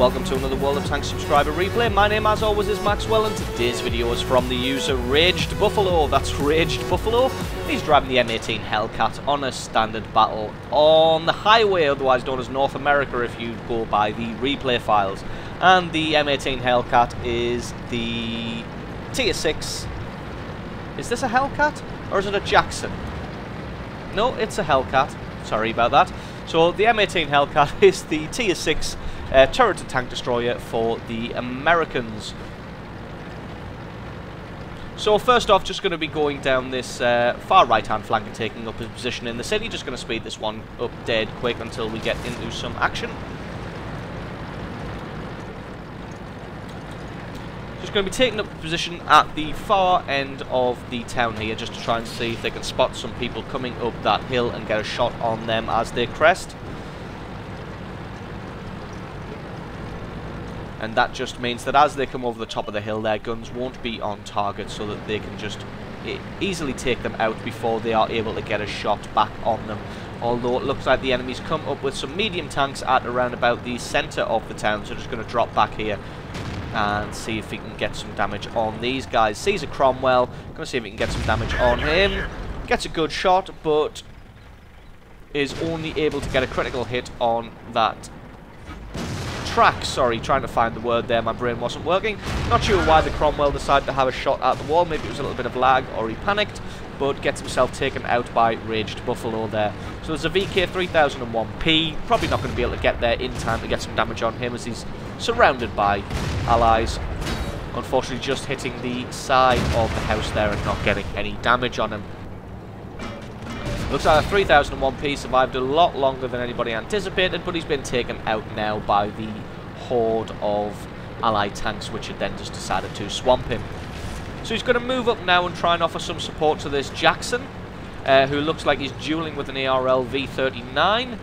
welcome to another World of Tanks subscriber replay. My name as always is Maxwell and today's video is from the user Raged Buffalo. That's Raged Buffalo. He's driving the M18 Hellcat on a standard battle on the highway, otherwise known as North America if you go by the replay files. And the M18 Hellcat is the Tier 6. Is this a Hellcat or is it a Jackson? No, it's a Hellcat. Sorry about that. So the M18 Hellcat is the Tier 6 turret and tank destroyer for the Americans. So first off, just going to be going down this far right hand flank and taking up his position in the city. Just going to speed this one up dead quick until we get into some action. Just going to be taking up position at the far end of the town here, just to try and see if they can spot some people coming up that hill and get a shot on them as they crest. And that just means that as they come over the top of the hill, their guns won't be on target, so that they can just easily take them out before they are able to get a shot back on them. Although it looks like the enemy's come up with some medium tanks at around about the centre of the town, so just going to drop back here and see if he can get some damage on these guys. Sees a Cromwell, going to see if he can get some damage on him. Gets a good shot, but is only able to get a critical hit on that track. Sorry, trying to find the word there, my brain wasn't working. Not sure why the Cromwell decided to have a shot at the wall. Maybe it was a little bit of lag or he panicked, but gets himself taken out by Raged Buffalo there. So there's a VK 3001P, probably not going to be able to get there in time to get some damage on him as he's surrounded by allies. Unfortunately just hitting the side of the house there and not getting any damage on him. Looks like a 3001P survived a lot longer than anybody anticipated, but he's been taken out now by the horde of allied tanks which had then just decided to swamp him. So he's going to move up now and try and offer some support to this Jackson, who looks like he's dueling with an ARL V39.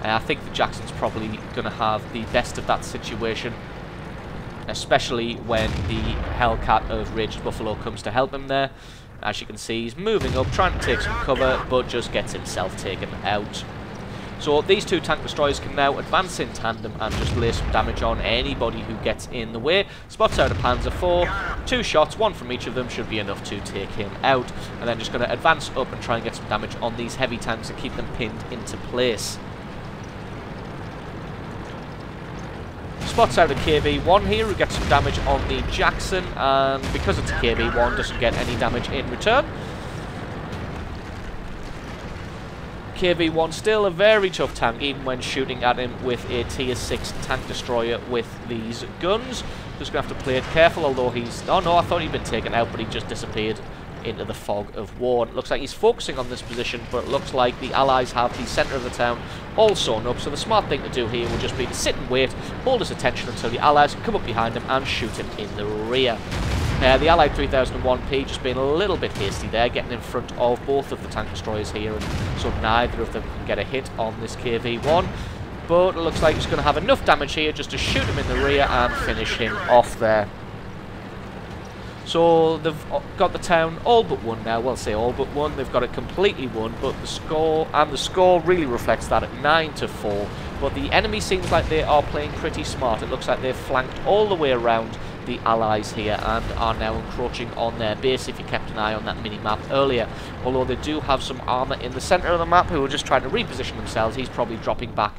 I think the Jackson's probably going to have the best of that situation, especially when the Hellcat of Raged Buffalo comes to help him there. As you can see, he's moving up, trying to take some cover, but just gets himself taken out. So these two tank destroyers can now advance in tandem and just lay some damage on anybody who gets in the way. Spots out a Panzer IV, 2 shots, 1 from each of them should be enough to take him out. And then just going to advance up and try and get some damage on these heavy tanks and keep them pinned into place. Spots out a KV-1 here who gets some damage on the Jackson, and because it's a KV-1 doesn't get any damage in return. KV-1 still a very tough tank even when shooting at him with a Tier 6 tank destroyer with these guns. Just going to have to play it careful, although he's... Oh no, I thought he'd been taken out, but he just disappeared into the fog of war. It looks like he's focusing on this position, but it looks like the allies have the centre of the town all sewn up, so the smart thing to do here will just be to sit and wait, hold his attention until the allies can come up behind him and shoot him in the rear. The Allied 3001P just being a little bit hasty there, getting in front of both of the tank destroyers here, and so neither of them can get a hit on this KV-1, but it looks like he's going to have enough damage here just to shoot him in the rear and finish him off there. So they've got the town all but won now. Well, say all but won. They've got it completely won, but the score really reflects that at 9-4. But the enemy seems like they are playing pretty smart. It looks like they've flanked all the way around the allies here and are now encroaching on their base, if you kept an eye on that mini-map earlier. Although they do have some armour in the centre of the map who are just trying to reposition themselves. He's probably dropping back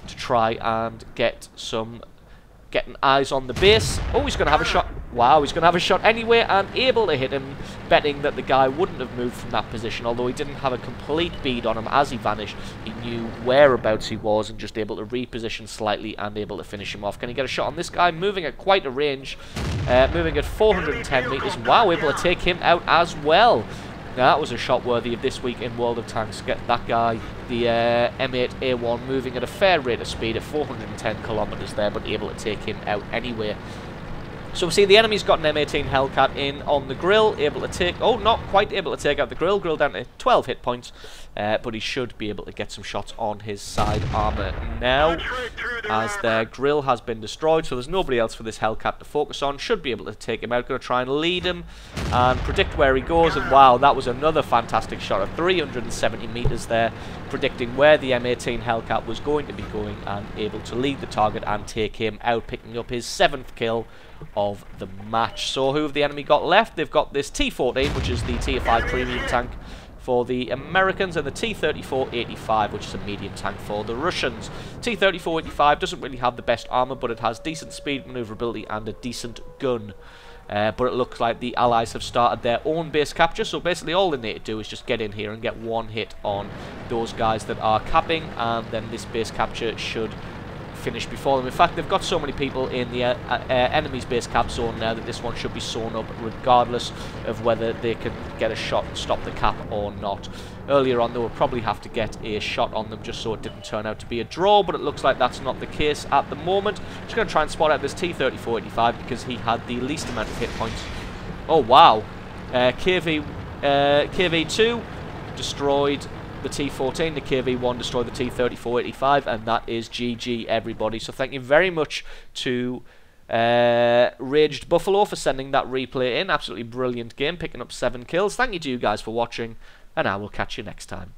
to try and getting eyes on the base. Oh, he's going to have a shot. Wow, he's going to have a shot anyway and able to hit him, betting that the guy wouldn't have moved from that position, although he didn't have a complete bead on him as he vanished. He knew whereabouts he was and just able to reposition slightly and able to finish him off. Can he get a shot on this guy? Moving at quite a range, moving at 410 metres. Wow, able to take him out as well. Now that was a shot worthy of this week in World of Tanks. Get that guy, the M8A1, moving at a fair rate of speed at 410 kilometres there, but able to take him out anyway. So we see the enemy's got an M18 Hellcat in on the grill, able to take... Oh, not quite able to take out the grill. Grill down to 12 hit points. But he should be able to get some shots on his side armour now, as their grill has been destroyed. So there's nobody else for this Hellcat to focus on. Should be able to take him out. Going to try and lead him and predict where he goes. And wow, that was another fantastic shot of 370 metres there, predicting where the M18 Hellcat was going to be going and able to lead the target and take him out, picking up his 7th kill of the match. So who have the enemy got left? They've got this T-14, which is the Tier 5 premium tank for the Americans, and the T-34-85, which is a medium tank for the Russians. T-34-85 doesn't really have the best armour, but it has decent speed, manoeuvrability, and a decent gun. But it looks like the Allies have started their own base capture, so basically all they need to do is just get in here and get one hit on those guys that are capping, and then this base capture should finish before them. In fact, they've got so many people in the enemy's base cap zone now that this one should be sewn up regardless of whether they can get a shot and stop the cap or not. Earlier on, they will probably have to get a shot on them just so it didn't turn out to be a draw, but it looks like that's not the case at the moment. Just going to try and spot out this T-34-85 because he had the least amount of hit points. Oh, wow. KV2 destroyed the T-14, the KV-1 destroyed the T-34-85, and that is GG, everybody. So thank you very much to Raged Buffalo for sending that replay in. Absolutely brilliant game, picking up 7 kills. Thank you to you guys for watching, and I will catch you next time.